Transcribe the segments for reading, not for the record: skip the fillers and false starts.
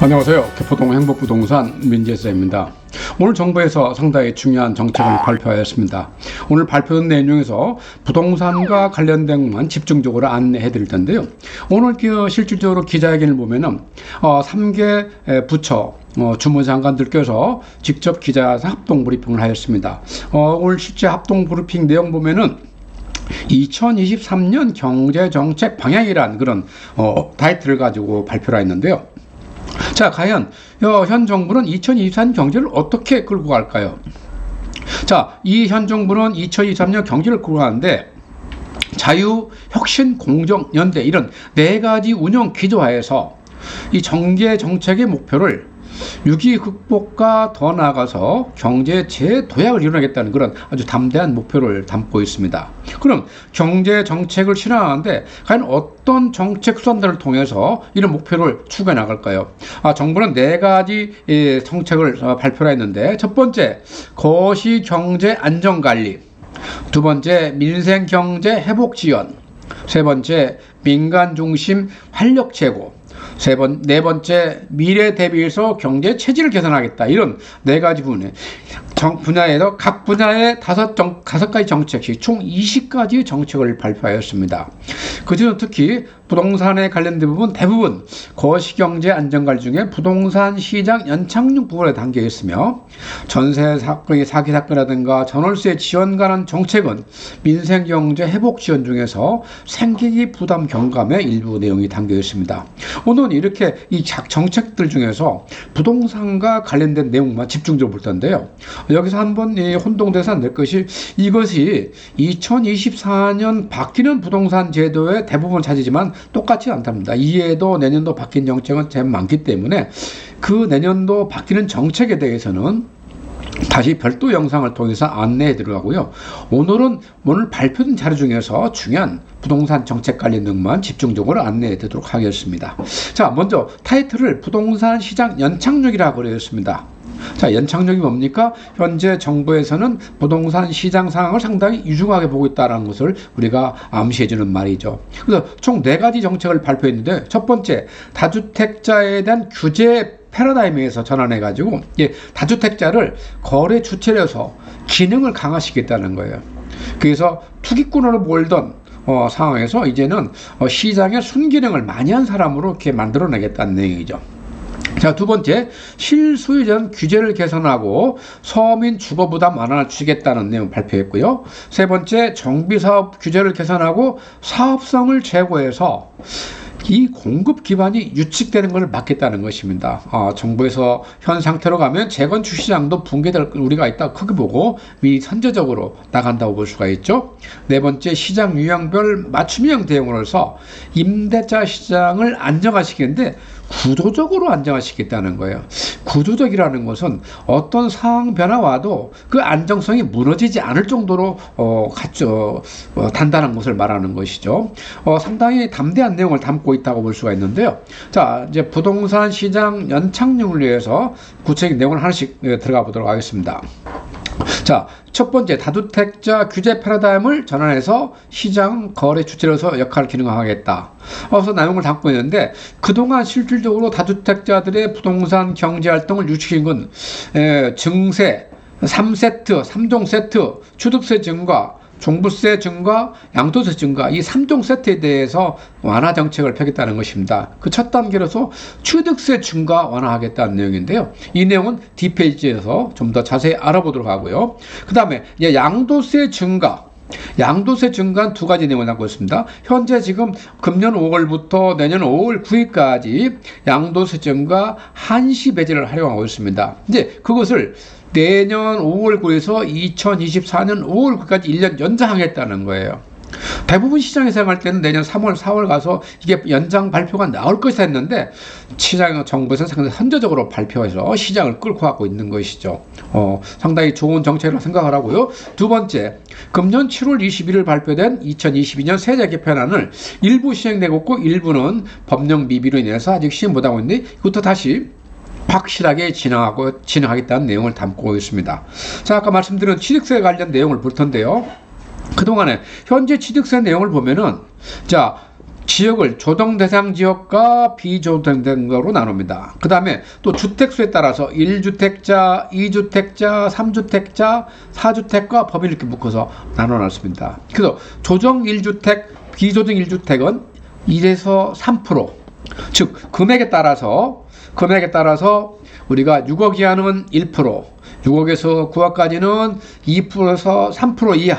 안녕하세요. 개포동 행복부동산 민재수입니다. 오늘 정부에서 상당히 중요한 정책을 발표하였습니다. 오늘 발표된 내용 중에서 부동산과 관련된 것만 집중적으로 안내해 드릴 텐데요. 오늘 실질적으로 기자회견을 보면은 3개 부처 주무장관들께서 직접 기자사 합동 브리핑을 하였습니다. 오늘 실제 합동 브리핑 내용 보면은 2023년 경제정책 방향이란 그런 타이틀을 가지고 발표를 했는데요. 자, 과연 현 정부는 2023년 경제를 어떻게 끌고 갈까요? 자, 이 현 정부는 2023년 경제를 끌고 가는데 자유, 혁신, 공정, 연대 이런 네 가지 운영 기조하에서 이 경제 정책의 목표를 위기 극복과 더 나아가서 경제 재도약을 이뤄내겠다는 그런 아주 담대한 목표를 담고 있습니다. 그럼 경제 정책을 실현하는데 과연 어떤 정책 수단들을 통해서 이런 목표를 추구해 나갈까요? 정부는 네 가지 정책을 발표를 했는데, 첫 번째 거시 경제 안정 관리, 두 번째 민생 경제 회복 지원, 세 번째 민간 중심 활력 제고, 네 번째 미래 대비해서 경제 체질을 개선하겠다. 이런 네 가지 분야에서 각 분야의 다섯 가지 정책씩 총 20가지 정책을 발표하였습니다. 그중에 특히 부동산에 관련된 부분 대부분 거시경제 안정관리 중에 부동산 시장 연착륙 부분에 담겨 있으며, 전세 사기 사건이라든가 전월세 지원 관한 정책은 민생경제 회복 지원 중에서 생계비 부담 경감의 일부 내용이 담겨 있습니다. 오늘은 이렇게 이 정책들 중에서 부동산과 관련된 내용만 집중적으로 볼 텐데요. 여기서 한번 혼동돼서 안 될 것이, 이것이 2024년 바뀌는 부동산 제도의 대부분 차지지만 똑같지 않답니다. 이해도 내년도 바뀐 정책은 참 많기 때문에 그 내년도 바뀌는 정책에 대해서는 다시 별도 영상을 통해서 안내해 드리고요. 오늘 발표된 자료 중에서 중요한 부동산 정책 관련 것만 집중적으로 안내해 드리도록 하겠습니다. 자, 먼저 타이틀을 부동산 시장 연착륙이라고 그랬습니다. 자, 연착륙이 뭡니까? 현재 정부에서는 부동산 시장 상황을 상당히 유중하게 보고 있다는 것을 우리가 암시해 주는 말이죠. 그래서 총 4가지 정책을 발표했는데, 첫 번째 다주택자에 대한 규제 패러다임에서 전환해가지고 다주택자를 거래 주체로 해서 기능을 강화시키겠다는 거예요. 그래서 투기꾼으로 몰던 상황에서 이제는 시장의 순기능을 많이 한 사람으로 이렇게 만들어내겠다는 내용이죠. 자, 두 번째, 실수요에 대한 규제를 개선하고 서민 주거 부담 완화를 주겠다는 내용 발표했고요. 세 번째, 정비사업 규제를 개선하고 사업성을 제고해서 이 공급 기반이 유축되는 것을 막겠다는 것입니다. 정부에서 현 상태로 가면 재건축 시장도 붕괴될 우리가 있다고 크게 보고 미리 선제적으로 나간다고 볼 수가 있죠. 네 번째, 시장 유형별 맞춤형 대응으로서 임대차 시장을 안정화시키는데 구조적으로 안정화시키겠다는 거예요. 구조적이라는 것은 어떤 상황 변화와도 그 안정성이 무너지지 않을 정도로 단단한 것을 말하는 것이죠. 상당히 담대한 내용을 담고 있다고 볼 수가 있는데요. 자, 이제 부동산 시장 연착륙을 위해서 구체적인 내용을 하나씩 들어가 보도록 하겠습니다. 자, 첫 번째, 다주택자 규제 패러다임을 전환해서 시장 거래 주체로서 역할을 기능하겠다. 그래서 내용을 담고 있는데, 그동안 실질적으로 다주택자들의 부동산 경제 활동을 유치한 건 증세, 3세트, 3종 세트, 취득세 증가, 종부세 증가, 양도세 증가, 이 3종 세트에 대해서 완화 정책을 펴겠다는 것입니다. 그 첫 단계로서 취득세 증가 완화하겠다는 내용인데요. 이 내용은 뒷페이지에서 좀 더 자세히 알아보도록 하고요. 그 다음에 양도세 증가. 양도세 증가는 두 가지 내용을 담고 있습니다. 현재 지금 금년 5월부터 내년 5월 9일까지 양도세 증가 한시 배제를 활용하고 있습니다. 이제 그것을 내년 5월 9일에서 2024년 5월 9일까지 1년 연장하겠다는 거예요. 대부분 시장에서 생각할 때는 내년 3월, 4월 가서 이게 연장 발표가 나올 것이다 했는데, 정부에서 상당히 선제적으로 발표해서 시장을 끌고 가고 있는 것이죠. 상당히 좋은 정책이라고 생각을 하고요. 두 번째, 금년 7월 21일 발표된 2022년 세제 개편안을 일부 시행되고 있고 일부는 법령 미비로 인해서 아직 시행 못하고 있는데, 이것도 다시 확실하게 진행하겠다는 내용을 담고 있습니다. 자, 아까 말씀드린 취득세 관련 내용을 볼 텐데요. 그동안에 현재 취득세 내용을 보면은, 자, 지역을 조정 대상 지역과 비조정 대상으로 나눕니다. 그 다음에 또 주택수에 따라서 1주택자, 2주택자, 3주택자, 4주택과 법인 이렇게 묶어서 나눠놨습니다. 그래서 조정 1주택, 비조정 1주택은 1에서 3%, 즉 금액에 따라서 우리가 6억 이하는 1%, 6억에서 9억까지는 2%에서 3% 이하,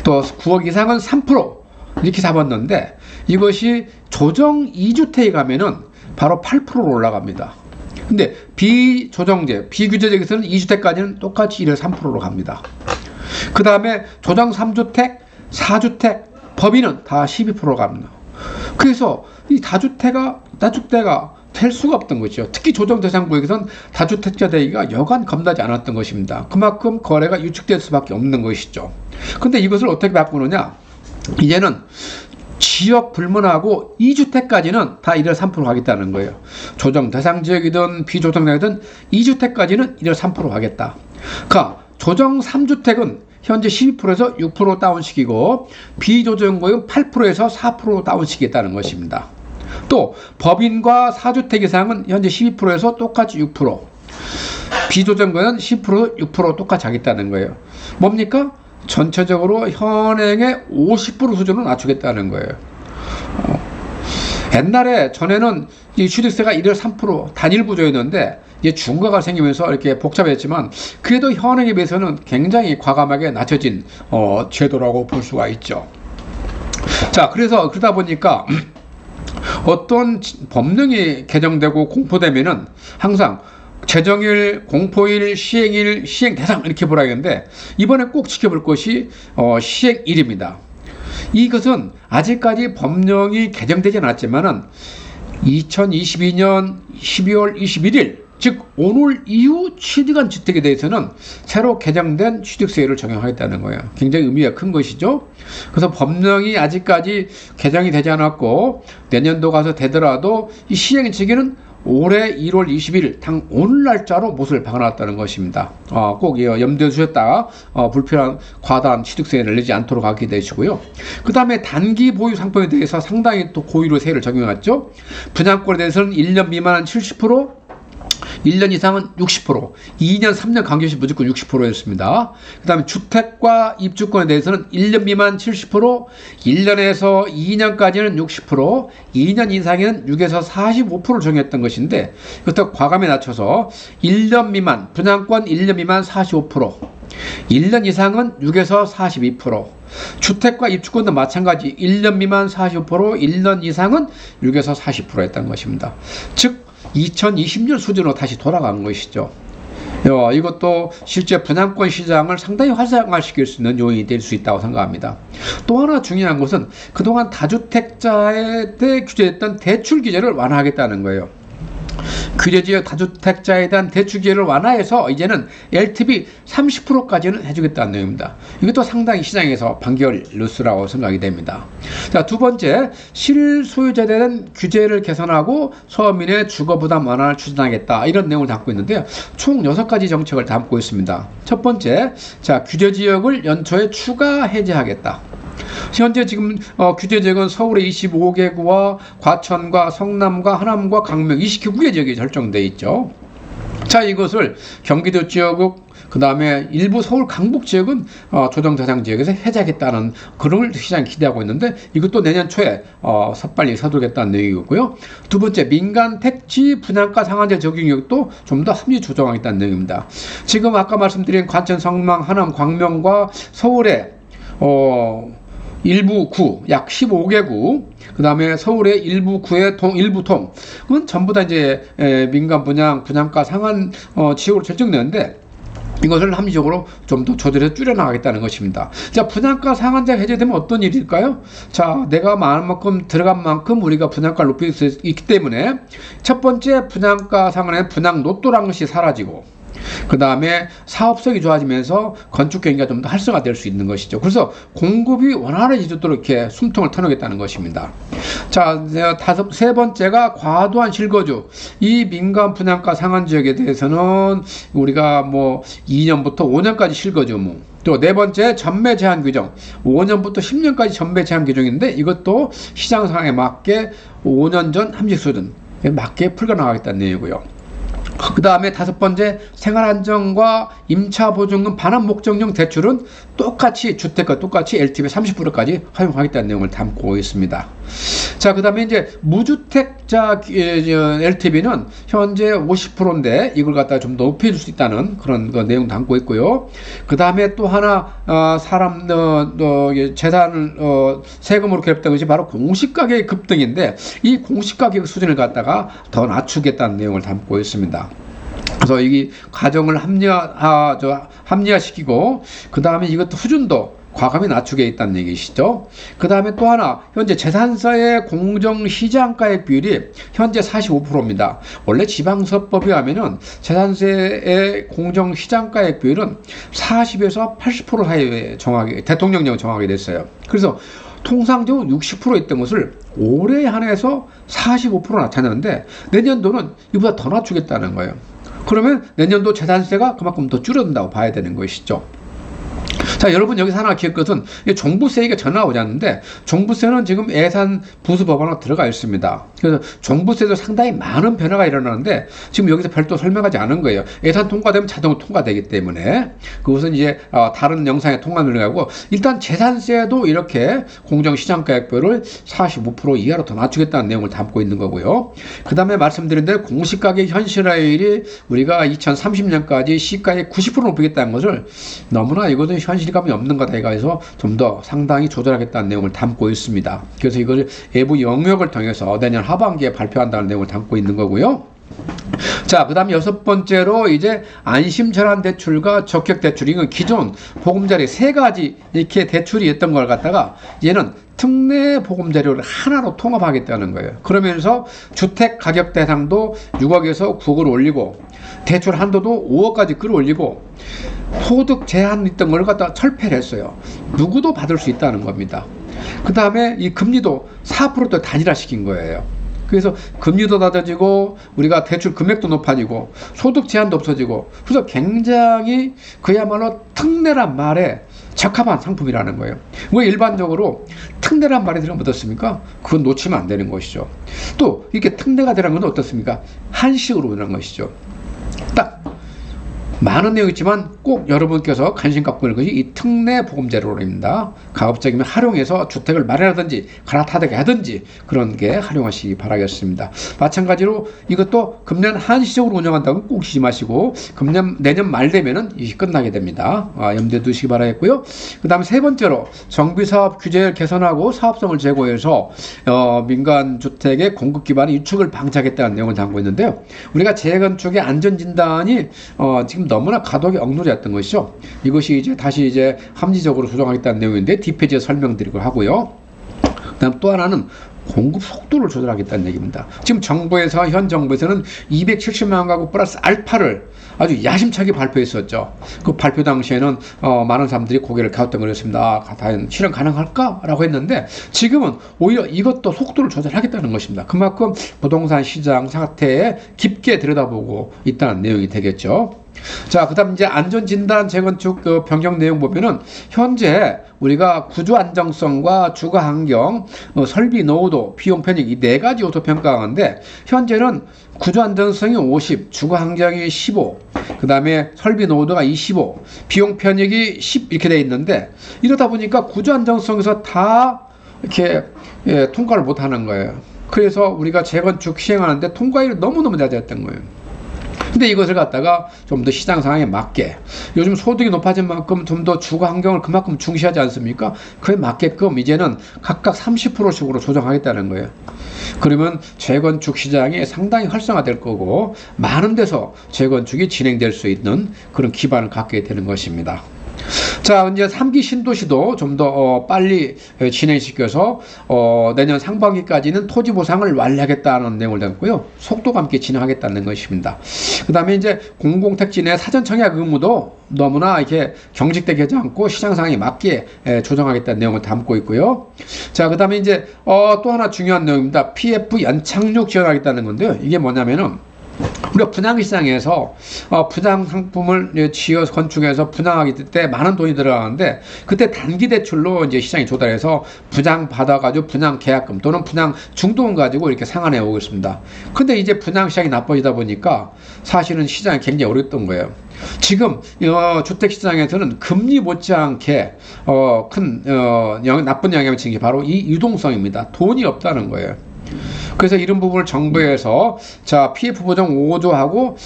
또 9억 이상은 3% 이렇게 잡았는데, 이것이 조정 2주택에 가면은 바로 8%로 올라갑니다. 근데 비조정제, 비규제적에서는 2주택까지는 똑같이 1에서 3%로 갑니다. 그 다음에 조정 3주택, 4주택, 법인은 다 12% 갑니다. 그래서 이 다주택가 될 수가 없던 것이죠. 특히 조정 대상 구역에서는 다주택자 되기가 여간 겁나지 않았던 것입니다. 그만큼 거래가 유축될 수밖에 없는 것이죠. 근데 이것을 어떻게 바꾸느냐? 이제는 지역 불문하고 2주택까지는 다 1에서 3% 하겠다는 거예요. 조정 대상 지역이든 비조정 지역이든 2주택까지는 1에서 3% 하겠다. 그러니까 조정 3주택은 현재 12%에서 6% 다운시키고 비조정 구역은 8%에서 4% 다운시키겠다는 것입니다. 또 법인과 4주택 이상은 현재 12%에서 똑같이 6%, 비조정구역은 10%, 6% 똑같이 하겠다는 거예요. 뭡니까? 전체적으로 현행의 50% 수준으로 낮추겠다는 거예요. 옛날에 전에는 이 취득세가 1에서 3% 단일 구조였는데 이제 중과가 생기면서 이렇게 복잡했지만 그래도 현행에 비해서는 굉장히 과감하게 낮춰진 제도라고 볼 수가 있죠. 자, 그러다 보니까 어떤 법령이 개정되고 공포되면은 항상 제정일, 공포일, 시행일, 시행대상 이렇게 보라 했는데, 이번에 꼭 지켜볼 것이 시행일입니다. 이것은 아직까지 법령이 개정되지 않았지만은 2022년 12월 21일, 즉 오늘 이후 취득한 주택에 대해서는 새로 개정된 취득세율을 적용하겠다는 거예요. 굉장히 의미가 큰 것이죠. 그래서 법령이 아직까지 개정이 되지 않았고 내년도 가서 되더라도 이 시행 시기는 올해 1월 20일 당 오늘 날짜로 못을 박아놨다는 것입니다. 꼭 염두에 두셨다가 불필요한 과다한 취득세를 내지 않도록 하게 되시고요. 그 다음에 단기 보유 상품에 대해서 상당히 또 고유로 세율을 적용했죠. 분양권에 대해서는 1년 미만은 70%, 1년 이상은 60%, 2년, 3년 관계시 무조건 60%였습니다. 그 다음에 주택과 입주권에 대해서는 1년 미만 70%, 1년에서 2년까지는 60%, 2년 이상에는 6에서 45%를 정했던 것인데, 이것도 과감히 낮춰서 1년 미만, 분양권 1년 미만 45%, 1년 이상은 6에서 42%, 주택과 입주권도 마찬가지 1년 미만 45%, 1년 이상은 6에서 40% 했던 것입니다. 즉 2020년 수준으로 다시 돌아간 것이죠. 이것도 실제 분양권 시장을 상당히 활성화시킬 수 있는 요인이 될 수 있다고 생각합니다. 또 하나 중요한 것은 그동안 다주택자에 대해 규제했던 대출 규제를 완화하겠다는 거예요. 규제지역 다주택자에 대한 대출 규제를 완화해서 이제는 LTV 30%까지는 해주겠다는 내용입니다. 이것도 상당히 시장에서 반겨울 뉴스라고 생각이 됩니다. 자, 두 번째, 실소유자에 대한 규제를 개선하고 서민의 주거부담 완화를 추진하겠다, 이런 내용을 담고 있는데요. 총 6가지 정책을 담고 있습니다. 첫 번째, 자, 규제지역을 연초에 추가 해제하겠다. 현재 지금 규제지역은 서울의 25개구와 과천과 성남과 하남과 강명 29개 지역이 설정되어 있죠. 자, 이것을 경기도 지역, 그 다음에 일부 서울 강북 지역은 조정 대상 지역에서 해제하겠다는 그런 시장이 기대하고 있는데, 이것도 내년 초에 빨리 서두르겠다는 내용이고요. 두 번째, 민간 택지 분양가 상한제 적용력도 좀 더 합리 조정하겠다는 내용입니다. 지금 아까 말씀드린 과천, 성남, 하남, 광명과 서울의 일부 구, 약 15개 구, 그 다음에 서울의 일부 구의 일부 통은 전부 다 이제 민간 분양가 상한 지역으로 결정되는데, 이것을 합리적으로 좀 더 조절해서 줄여나가겠다는 것입니다. 자, 분양가 상한제가 해제되면 어떤 일일까요? 자, 내가 많은 만큼 들어간 만큼 우리가 분양가를 높일 수 있기 때문에, 첫 번째, 분양가 상한에 분양 노또라는 것이 사라지고, 그 다음에 사업성이 좋아지면서 건축 경기가 좀 더 활성화될 수 있는 것이죠. 그래서 공급이 원활해지도록 이렇게 숨통을 터놓겠다는 것입니다. 자, 세 번째가 과도한 실거주. 이 민간 분양가 상한 지역에 대해서는 우리가 2년부터 5년까지 실거주 또 네 번째 전매 제한 규정. 5년부터 10년까지 전매 제한 규정인데 이것도 시장 상황에 맞게 5년 전 함식 수준에 맞게 풀어나가겠다는 내용이고요. 그 다음에 다섯 번째 생활안정과 임차보증금 반환 목적용 대출은 똑같이 주택과 똑같이 LTV 30%까지 활용하겠다는 내용을 담고 있습니다. 자, 그 다음에 이제 무주택자 LTV는 현재 50%인데 이걸 갖다가 좀 높여줄 수 있다는 그런 내용 담고 있고요. 그 다음에 또 하나 사람 재산을 세금으로 결합된 것이 바로 공시가격 급등인데 이 공시가격 수준을 갖다가 더 낮추겠다는 내용을 담고 있습니다. 그래서 이 가정을 합리화시키고 그 다음에 이것도 수준도 과감히 낮추게 있다는 얘기시죠. 그 다음에 또 하나 현재 재산세의 공정시장가액 비율이 현재 45%입니다. 원래 지방세법에 하면은 재산세의 공정시장가액 비율은 40에서 80% 사이에 정하게 대통령령을 정하게 됐어요. 그래서 통상적으로 60% 있던 것을 올해 한해서 45% 낮췄는데 내년도는 이보다 더 낮추겠다는 거예요. 그러면 내년도 재산세가 그만큼 더 줄어든다고 봐야 되는 것이죠. 자, 여러분 여기서 하나 기억 것은 종부세 얘기가 전혀 나오지 않는데 종부세는 지금 예산 부수법안으로 들어가 있습니다. 그래서 종부세도 상당히 많은 변화가 일어나는데 지금 여기서 별도 설명하지 않은 거예요. 예산 통과되면 자동으로 통과되기 때문에 그것은 이제 다른 영상에 통과 늘어가고 일단 재산세도 이렇게 공정시장가액별을 45% 이하로 더 낮추겠다는 내용을 담고 있는 거고요. 그 다음에 말씀드린 대로 공시가격 현실화율이 우리가 2030년까지 시가의 90% 높이겠다는 것을 너무나 이것은 현실감이 없는 거다 해서 좀 더 상당히 조절하겠다는 내용을 담고 있습니다. 그래서 이걸 외부 영역을 통해서 내년 하반기에 발표한다는 내용을 담고 있는 거고요. 자, 그 다음 여섯 번째로 이제 안심전환 대출과 적격 대출, 이건 기존 보금자리 세 가지 이렇게 대출이 있던 걸 갖다가 얘는 특례 보금자리를 하나로 통합하겠다는 거예요. 그러면서 주택 가격 대상도 6억에서 9억을 올리고 대출 한도도 5억까지 끌어올리고 소득 제한 있던 걸 갖다 철폐를 했어요. 누구도 받을 수 있다는 겁니다. 그 다음에 이 금리도 4%도 단일화시킨 거예요. 그래서 금리도 낮아지고 우리가 대출 금액도 높아지고 소득 제한도 없어지고 그래서 굉장히 그야말로 특례란 말에 적합한 상품이라는 거예요. 왜 일반적으로 특례란 말이 들어가면 어떻습니까? 그건 놓치면 안 되는 것이죠. 또 이렇게 특례가 들어간 건 어떻습니까? 한식으로 들어간 것이죠. 딱 많은 내용이 있지만 꼭 여러분께서 관심 갖고 있는 것이 이 특례 보금자리론입니다. 가급적이면 활용해서 주택을 마련하든지 갈아타게 하든지 그런 게 활용하시기 바라겠습니다. 마찬가지로 이것도 금년 한시적으로 운영한다고 꼭 잊지 마시고 내년 말 되면은 이게 끝나게 됩니다. 염두에 두시기 바라겠고요. 그 다음에 세 번째로 정비사업 규제를 개선하고 사업성을 제고해서 민간 주택의 공급 기반의 유축을 방지하겠다는 내용을 담고 있는데요. 우리가 재건축의 안전진단이 지금 너무나 가독이 억누르였던 것이죠. 이것이 이제 다시 이제 합리적으로 조정하겠다는 내용인데 뒷페이지에 설명드리고 하고요. 그다음 또 하나는 공급 속도를 조절하겠다는 얘기입니다. 지금 현 정부에서는 270만 가구 플러스 알파를 아주 야심차게 발표했었죠. 그 발표 당시에는 많은 사람들이 고개를 갸우뚱거렸습니다. 과연 실현 가능할까라고 했는데 지금은 오히려 이것도 속도를 조절하겠다는 것입니다. 그만큼 부동산 시장 사태에 깊게 들여다보고 있다는 내용이 되겠죠. 자, 그 다음 이제 안전진단 재건축 변경 내용 보면은 현재 우리가 구조 안정성과 주거 환경, 설비 노후도, 비용 편익 이 네 가지 요소 평가하는데 현재는 구조 안정성이 50, 주거 환경이 15, 그 다음에 설비 노후도가 25, 비용 편익이 10 이렇게 돼 있는데 이러다 보니까 구조 안정성에서 다 이렇게 통과를 못 하는 거예요. 그래서 우리가 재건축 시행하는데 통과율이 너무너무 낮았던 거예요. 근데 이것을 갖다가 좀 더 시장 상황에 맞게 요즘 소득이 높아진 만큼 좀 더 주거 환경을 그만큼 중시하지 않습니까? 그에 맞게끔 이제는 각각 30%씩으로 조정하겠다는 거예요. 그러면 재건축 시장이 상당히 활성화될 거고 많은 데서 재건축이 진행될 수 있는 그런 기반을 갖게 되는 것입니다. 자, 이제 3기 신도시도 좀 더 빨리 진행시켜서 내년 상반기까지는 토지 보상을 완료하겠다는 내용을 담고요. 속도감 있게 진행하겠다는 것입니다. 그 다음에 이제 공공택지 내 사전 청약 의무도 너무나 이렇게 경직되게 하지 않고 시장 상황에 맞게 조정하겠다는 내용을 담고 있고요. 자, 그 다음에 이제 또 하나 중요한 내용입니다. PF 연착륙 지원하겠다는 건데요. 이게 뭐냐면은 우리가 분양시장에서 분양 상품을 지어서 건축해서 분양하기 때 많은 돈이 들어가는데 그때 단기 대출로 이제 시장이 조달해서 분양 받아가지고 분양 계약금 또는 분양 중도금 가지고 이렇게 상환해 오고 있습니다. 근데 이제 분양 시장이 나빠지다 보니까 사실은 시장이 굉장히 어렵던 거예요. 지금 주택 시장에서는 금리 못지않게 큰 나쁜 영향을 미치는 게 바로 이 유동성입니다. 돈이 없다는 거예요. 그래서 이런 부분을 정부에서 자 PF 보정 5조하고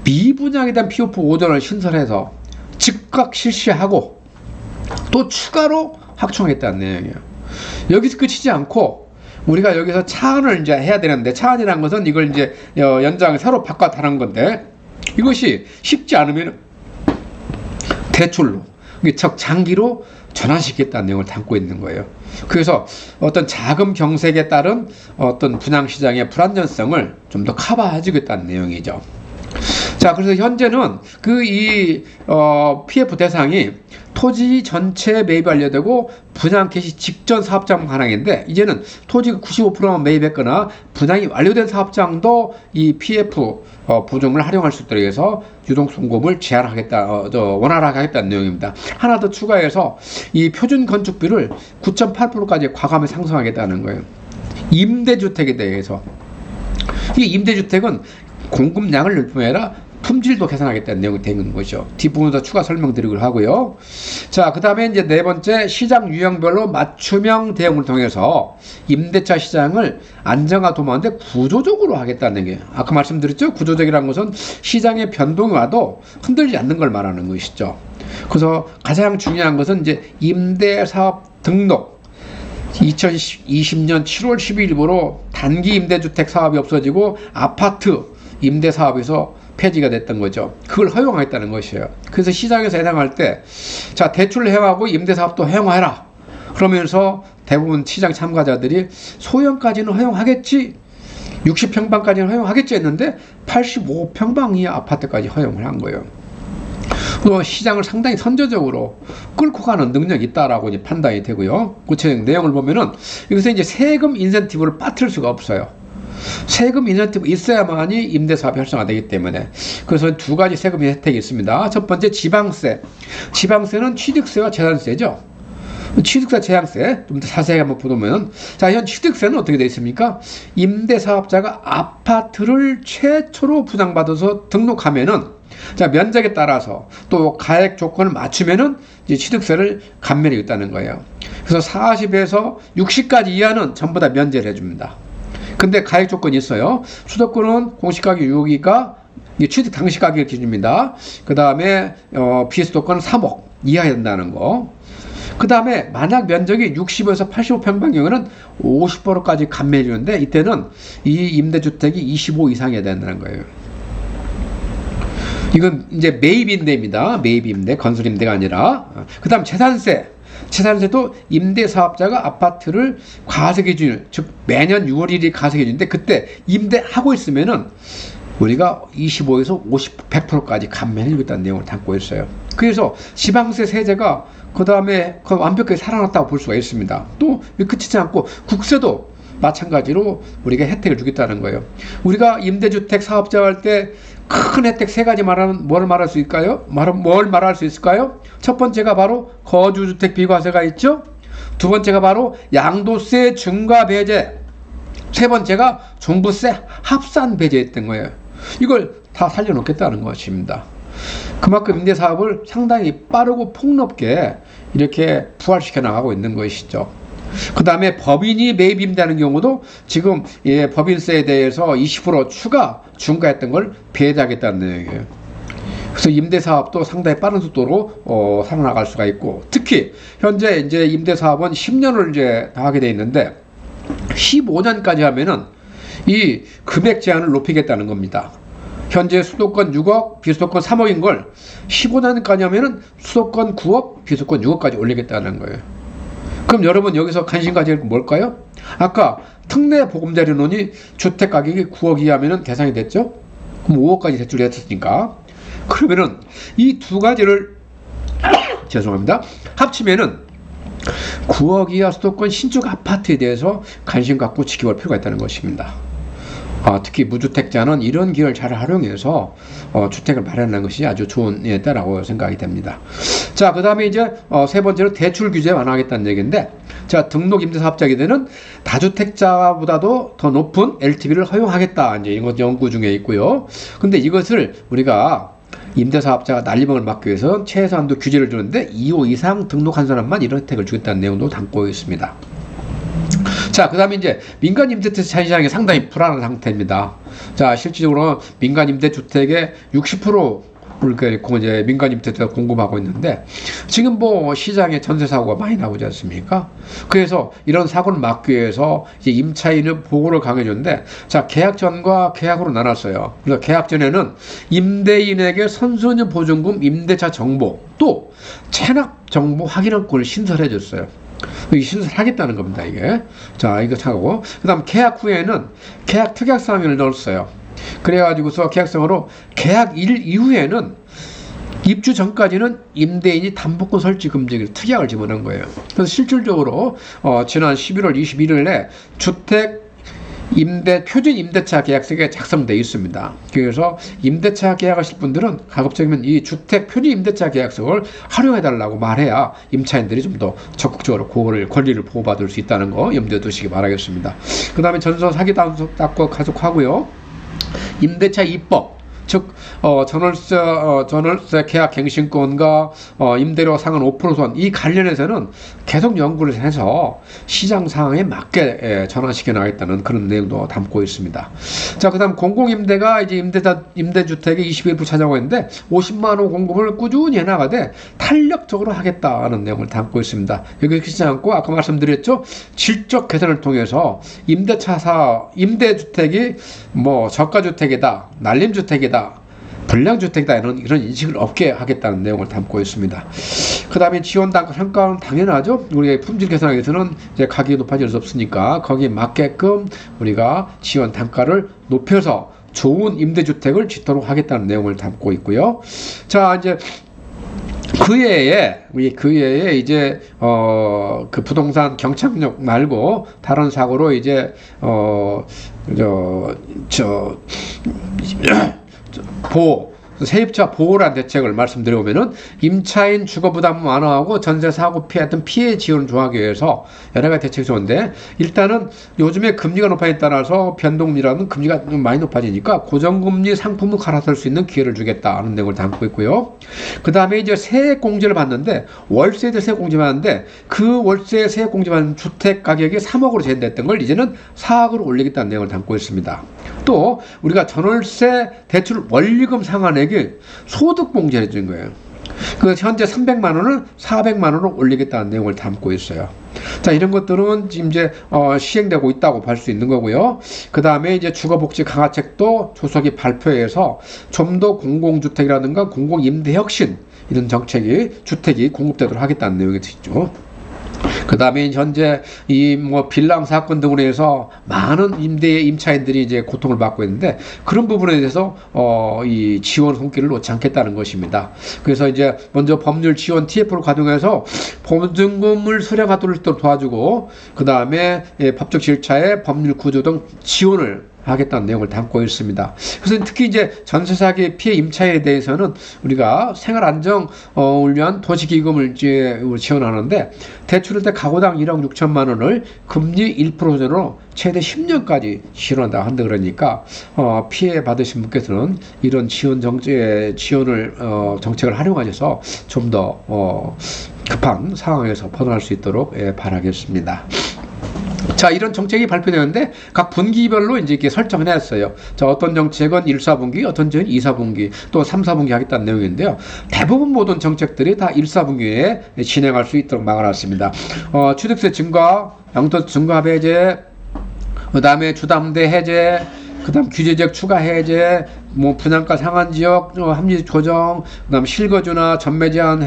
미분양에 대한 PF 5조를 신설해서 즉각 실시하고 또 추가로 확충하겠다는 내용이에요. 여기서 그치지 않고 우리가 여기서 차안을 이제 해야 되는데 차안이라는 것은 이걸 이제 연장을 새로 바꿔다는 건데 이것이 쉽지 않으면 대출로 즉 장기로 전환시키겠다는 내용을 담고 있는 거예요. 그래서 어떤 자금 경색에 따른 어떤 분양시장의 불안전성을 좀 더 커버해주겠다는 내용이죠. 자, 그래서 현재는 PF 대상이 토지 전체 매입 완료되고 분양 개시 직전 사업장 가능인데 이제는 토지가 95%만 매입했거나 분양이 완료된 사업장도 이 PF 보증을 활용할 수 있도록 해서 유동송금을 제한하겠다, 원활하게 하겠다는 내용입니다. 하나 더 추가해서 이 표준 건축비를 9.8%까지 과감히 상승하겠다는 거예요. 임대주택에 대해서 이 임대주택은 공급량을 늘 뿐만 아니라 품질도 개선하겠다는 내용이 되는 것이죠. 뒷부분도 추가 설명드리기로 하고요. 자, 그 다음에 이제 네 번째 시장 유형별로 맞춤형 대응을 통해서 임대차 시장을 안정화 도모하는데 구조적으로 하겠다는 게 아까 말씀드렸죠. 구조적이라는 것은 시장의 변동이 와도 흔들리지 않는 걸 말하는 것이죠. 그래서 가장 중요한 것은 이제 임대사업 등록 2020년 7월 12일부로 단기 임대주택 사업이 없어지고 아파트 임대 사업에서 폐지가 됐던 거죠. 그걸 허용하겠다는 것이에요. 그래서 시장에서 해당할 때, 자, 대출 허용하고 임대 사업도 허용해라. 그러면서 대부분 시장 참가자들이 소형까지는 허용하겠지, 60평방까지는 허용하겠지 했는데 85평방 이하 아파트까지 허용을 한 거예요. 시장을 상당히 선제적으로 끌고 가는 능력이 있다라고 이제 판단이 되고요. 구체적인 내용을 보면은 여기서 이제 세금 인센티브를 빠뜨릴 수가 없어요. 세금 인센티브 있어야만이 임대사업이 활성화되기 때문에 그래서 두 가지 세금 혜택이 있습니다. 첫 번째 지방세. 지방세는 취득세와 재산세죠. 취득세, 재산세 좀 더 자세히 한번 보면 자, 현 취득세는 어떻게 되어 있습니까? 임대사업자가 아파트를 최초로 분양받아서 등록하면은 자, 면적에 따라서 또 가액 조건을 맞추면은 이제 취득세를 감면해 있다는 거예요. 그래서 40에서 60까지 이하는 전부 다 면제를 해줍니다. 근데 가액 조건이 있어요. 수도권은 공시가격 6억이가 취득 당시 가격을 기준입니다. 그 다음에 비수도권은 3억 이하야 된다는 거. 그 다음에 만약 면적이 60에서 85평방 경우는 50%까지 감면해 주는데 이때는 이 임대주택이 25 이상이어야 된다는 거예요. 이건 이제 매입임대입니다. 매입임대, 건설임대가 아니라. 그 다음 재산세. 재산세도 임대사업자가 아파트를 과세기준, 즉 매년 6월 1일 과세기준인데 그때 임대하고 있으면은 우리가 25에서 50, 100%까지 감면해주겠다는 내용을 담고 있어요. 그래서 지방세 세제가 그 다음에 완벽하게 살아났다고 볼 수가 있습니다. 또 그치지 않고 국세도 마찬가지로 우리가 혜택을 주겠다는 거예요. 우리가 임대주택 사업자 할 때 큰 혜택 세 가지 말하면 뭘 말할 수 있을까요? 뭘 말할 수 있을까요? 첫 번째가 바로 거주주택 비과세가 있죠. 두 번째가 바로 양도세 중과 배제. 세 번째가 종부세 합산 배제했던 거예요. 이걸 다 살려놓겠다는 것입니다. 그만큼 임대사업을 상당히 빠르고 폭넓게 이렇게 부활시켜 나가고 있는 것이죠. 그 다음에 법인이 매입 임대하는 경우도 지금 법인세에 대해서 20% 추가 중과했던 걸 배제하겠다는 내용이에요. 그래서 임대사업도 상당히 빠른 속도로 살아나갈 수가 있고 특히 현재 이제 임대사업은 10년을 이제 다 하게 돼 있는데 15년까지 하면은 이 금액 제한을 높이겠다는 겁니다. 현재 수도권 6억, 비수도권 3억인 걸 15년까지 하면은 수도권 9억, 비수도권 6억까지 올리겠다는 거예요. 그럼 여러분 여기서 관심 가질 건 뭘까요? 아까 특례 보금자리론이 주택 가격이 9억 이하면은 대상이 됐죠? 그럼 5억까지 대출이 했으니까. 그러면은 이 두 가지를 죄송합니다. 합치면은 9억 이하 수도권 신축 아파트에 대해서 관심 갖고 지켜볼 필요가 있다는 것입니다. 특히 무주택자는 이런 기회를 잘 활용해서 주택을 마련하는 것이 아주 좋은 때라고 생각이 됩니다. 자, 그 다음에 이제 세 번째로 대출 규제 완화하겠다는 얘기인데, 자, 등록 임대사업자에게는 다주택자보다도 더 높은 LTV를 허용하겠다, 이제 이것 연구 중에 있고요. 근데 이것을 우리가 임대사업자가 난리방을 막기 위해서 최소한도 규제를 주는데 2호 이상 등록한 사람만 이런 혜택을 주겠다는 내용도 담고 있습니다. 자, 그 다음에 이제 민간 임대주택 시장이 상당히 불안한 상태입니다. 자, 실질적으로 민간 임대주택의 60%를 이제 민간 임대주택을 공급하고 있는데, 지금 뭐 시장에 전세 사고가 많이 나오지 않습니까? 그래서 이런 사고를 막기 위해서 이제 임차인의 보호를 강해줬는데, 자, 계약 전과 계약으로 나눴어요. 그래서 계약 전에는 임대인에게 선순위 보증금, 임대차 정보, 또 체납 정보 확인권을 신설해 줬어요. 이 신설하겠다는 겁니다, 이게. 자, 이거 하고, 그 다음 계약 후에는 계약 특약사항을 넣었어요. 그래가지고서 계약상으로 계약일 이후에는 입주 전까지는 임대인이 담보권 설치 금지 특약을 집어넣은 거예요. 그래서 실질적으로 지난 11월 21일에 주택 표준 임대차 계약서가 작성되어 있습니다. 그래서 임대차 계약하실 분들은 가급적이면 이 주택 표준 임대차 계약서를 활용해달라고 말해야 임차인들이 좀 더 적극적으로 그거를 권리를 보호받을 수 있다는 거 염두에 두시기 바라겠습니다. 그 다음에 전세 사기 닦고 가속하고요. 임대차 입법, 즉 전월세 계약 갱신권과 임대료 상한 5% 선, 이 관련해서는 계속 연구를 해서 시장 상황에 맞게 전환시켜 나가겠다는 그런 내용도 담고 있습니다. 자, 그다음 공공임대가 이제 임대주택의 21% 차지하고 있는데 50만 호 공급을 꾸준히 해나가되 탄력적으로 하겠다는 내용을 담고 있습니다. 여기 그렇지 않고 아까 말씀드렸죠, 질적 개선을 통해서 임대주택이 뭐 저가주택이다, 난림주택이다, 불량주택이다, 이런 인식을 없게 하겠다는 내용을 담고 있습니다. 그 다음에 지원 단가는 당연하죠. 우리가 품질 개선하기 위해서는 이제 가격이 높아질 수 없으니까 거기에 맞게끔 우리가 지원 단가를 높여서 좋은 임대주택을 짓도록 하겠다는 내용을 담고 있고요. 자, 이제 그 외에 이제 그 부동산 경착륙 말고 다른 사고로 이제 세입자 보호란 대책을 말씀드려보면은 임차인 주거 부담 완화하고 전세 사고 피해 같은 피해 지원을 조하기 위해서 여러 가지 대책이 좋은데, 일단은 요즘에 금리가 높아에 따라서 변동률이라는 금리가 좀 많이 높아지니까 고정금리 상품을 갈아탈 수 있는 기회를 주겠다는 내용을 담고 있고요. 그 다음에 이제 세액 공제를 받는데, 월세대 세액 공제 받는데 그 월세 세액 공제 받는 주택 가격이 3억으로 제한됐던 걸 이제는 4억으로 올리겠다는 내용을 담고 있습니다. 또 우리가 전월세 대출 원리금 상환액이 소득공제를 해준 거예요. 그 현재 300만 원을 400만 원으로 올리겠다는 내용을 담고 있어요. 자, 이런 것들은 지금 이제 시행되고 있다고 볼 수 있는 거고요. 그 다음에 이제 주거복지 강화책도 조속히 발표해서 좀 더 공공주택이라든가 공공임대혁신 이런 주택이 공급되도록 하겠다는 내용이 있죠. 그 다음에 현재 이 빌랑 사건 등으로 해서 많은 임차인들이 이제 고통을 받고 있는데, 그런 부분에 대해서 이 지원 손길을 놓지 않겠다는 것입니다. 그래서 이제 먼저 법률 지원 TF를 가동해서 보증금을 수령하도록 도와주고, 그 다음에 법적 절차에 법률 구조 등 지원을 하겠다는 내용을 담고 있습니다. 그래서 특히 이제 전세 사기 피해 임차인에 대해서는 우리가 생활안정을 위한 도시기금을 이제 지원하는데, 대출할 때 가구당 1억 6천만 원을 금리 1%로 최대 10년까지 지원한다 한다. 그러니까 피해 받으신 분께서는 이런 정책을 활용하셔서 좀 더 급한 상황에서 벗어날 수 있도록 바라겠습니다. 자, 이런 정책이 발표되는데 각 분기별로 이제 이렇게 설정을 했어요. 자, 어떤 정책은 1, 4분기, 어떤 정책은 2, 4분기, 또 3, 4분기 하겠다는 내용인데요. 대부분 모든 정책들이 다 1, 4분기에 진행할 수 있도록 막아놨습니다. 취득세 증가, 양도세 증가 해제, 그 다음에 주담대 해제, 그 다음 규제적 추가 해제, 분양가 상한 지역 합리 조정, 그 다음 실거주나 전매 제한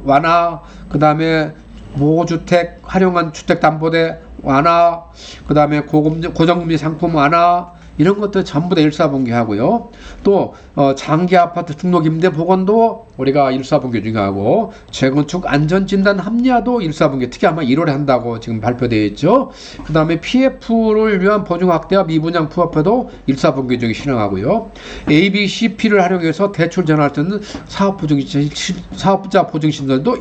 완화, 그 다음에 모주택 활용한 주택담보대 완화, 그 다음에 고정금리 상품 완화, 이런 것들 전부 다 일사분기하고요. 또 장기 아파트 등록 임대 보건도 우리가 일사분기 중요하고, 재건축 안전진단 합리화도 일사분기, 특히 아마 1월에 한다고 지금 발표되어 있죠. 그 다음에 PF를 위한 보증 확대와 미분양 부합화도 일사분기 중에 실행하고요. ABCP를 활용해서 대출 전환할 수 있는 사업자 보증신설도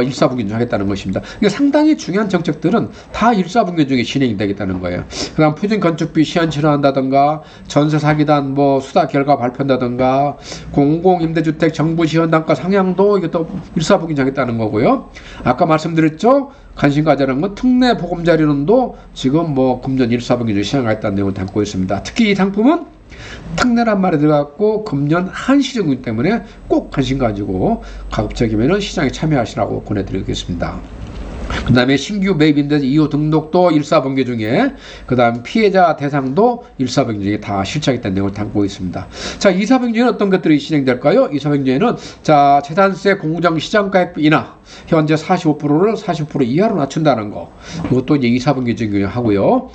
일사분기 중에 하겠다는 것입니다. 그러니까 상당히 중요한 정책들은 다 일사분기 중에 진행이 되겠다는 거예요. 그 다음 표준건축비 시한 실현한다든가, 전세 사기단 수사 결과 발표한다든가, 공공임대주택 정부 지원 단가 상향도 이것도 일사분기 하겠다는 거고요. 아까 말씀드렸죠. 관심 가져라는 건 특례 보금자리론도 지금 금년 일사분기 중에 시행하겠다는 내용을 담고 있습니다. 특히 이 상품은 특례란 말이 들어갔고 금년 한시정이기 때문에 꼭 관심 가지고 가급적이면 시장에 참여하시라고 권해드리겠습니다. 그 다음에 신규 매입 임대차 2호 등록도 일사분기 중에, 그 다음 피해자 대상도 일사분기 중에 다 실시하겠다는 내용을 담고 있습니다. 자, 이사분기 중에는 어떤 것들이 진행될까요? 이사분기 중에는 자, 재산세 공정시장가액 인하, 현재 45%를 40% 이하로 낮춘다는 거, 이것도 이제 이사분기 중에 하고요.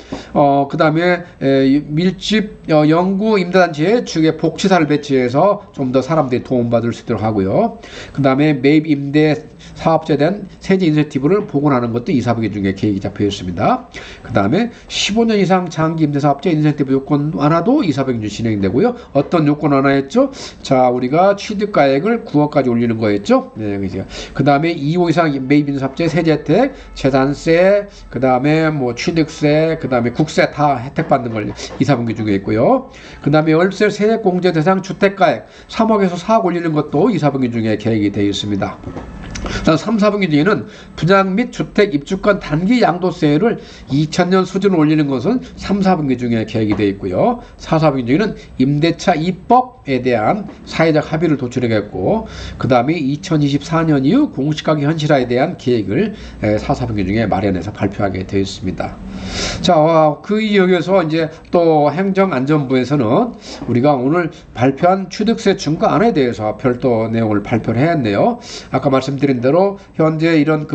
그 다음에 밀집 연구 임대단지에 주게 복지사를 배치해서 좀 더 사람들이 도움받을 수 있도록 하고요. 그 다음에 매입 임대 사업자에 대한 세제 인센티브를 복원하는 것도 이사분기 중에 계획이 잡혀 있습니다. 그 다음에 15년 이상 장기 임대 사업자 인센티브 요건 완화도 이사분기 중에 진행되고요. 어떤 요건 완화였죠? 자, 우리가 취득가액을 9억까지 올리는 거였죠. 네, 그 다음에 2호 이상 매입 임대 사업자 세제 혜택, 재산세, 그 다음에 취득세, 그 다음에 국세 다 혜택 받는 걸 이사분기 중에 있고요. 그 다음에 월세 세액 공제 대상 주택가액 3억에서 4억 올리는 것도 이사분기 중에 계획이 되어 있습니다. 3, 4분기 중에는 분양 및 주택 입주권 단기 양도세를 2000년 수준으로 올리는 것은 3, 4분기 중에 계획이 되어 있고요. 4, 4분기 중에는 임대차 입법에 대한 사회적 합의를 도출하겠고, 그 다음에 2024년 이후 공시가격 현실화에 대한 계획을 4, 4분기 중에 마련해서 발표하게 되어 있습니다. 자, 그 여기에서 이제 또 행정안전부에서는 우리가 오늘 발표한 취득세 중과안에 대해서 별도 내용을 발표를 했네요. 아까 말씀드린 대로 현재 이런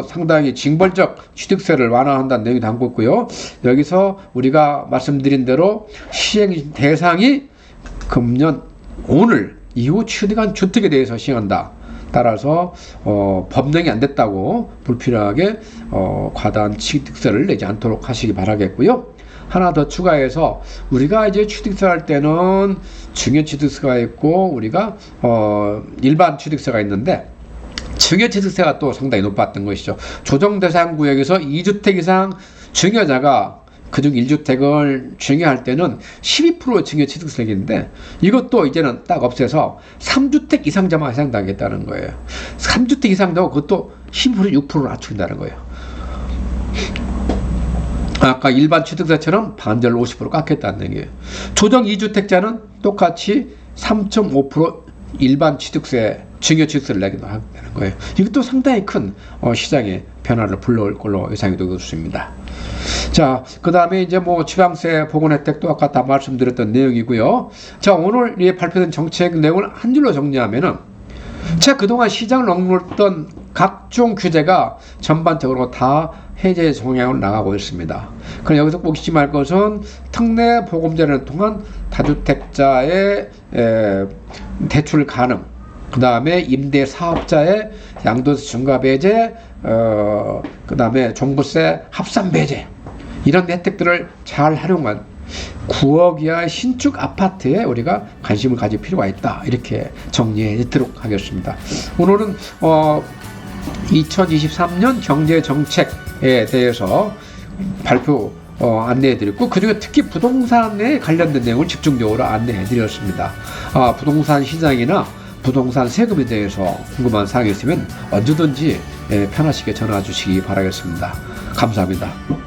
상당히 징벌적 취득세를 완화한다는 내용이 담고 있고요. 여기서 우리가 말씀드린 대로 시행 대상이 금년 오늘 이후 취득한 주택에 대해서 시행한다. 따라서 법령이 안 됐다고 불필요하게 과다한 취득세를 내지 않도록 하시기 바라겠고요. 하나 더 추가해서 우리가 이제 취득세 할 때는 증여취득세가 있고 우리가 일반 취득세가 있는데, 증여취득세가 또 상당히 높았던 것이죠. 조정대상구역에서 2주택 이상 증여자가 그중 1주택을 증여할 때는 12% 증여취득세인데, 이것도 이제는 딱 없애서 3주택 이상자만 해당하겠다는 거예요. 3주택 이상자고 그것도 12% 6%로 낮춘다는 거예요. 아까 일반 취득세처럼 반절로 50% 깎겠다는 얘기예요. 조정 2주택자는 똑같이 3.5% 일반 취득세, 증여취득세를 내기도 하는 거예요. 이것도 상당히 큰 시장의 변화를 불러올 걸로 예상이 되고 있습니다. 자, 그 다음에 이제 지방세 보건 혜택도 아까 다 말씀드렸던 내용이고요. 자, 오늘 이 발표된 정책 내용을 한 줄로 정리하면은, 자, 그동안 시장을 억눌렀던 각종 규제가 전반적으로 다 해제 성향으로 나가고 있습니다. 그럼 여기서 꼭 잊지 말 것은 특례 보금자리를 통한 다주택자의 대출 가능, 그 다음에 임대 사업자의 양도세 중과 배제, 그 다음에 종부세 합산 배제, 이런 혜택들을 잘 활용한 9억 이하 신축 아파트에 우리가 관심을 가질 필요가 있다, 이렇게 정리하도록 하겠습니다. 오늘은 2023년 경제정책에 대해서 발표 안내해드렸고, 그중에 특히 부동산에 관련된 내용을 집중적으로 안내해드렸습니다. 부동산 시장이나 부동산 세금에 대해서 궁금한 사항이 있으면 언제든지 편하시게 전화 주시기 바라겠습니다. 감사합니다.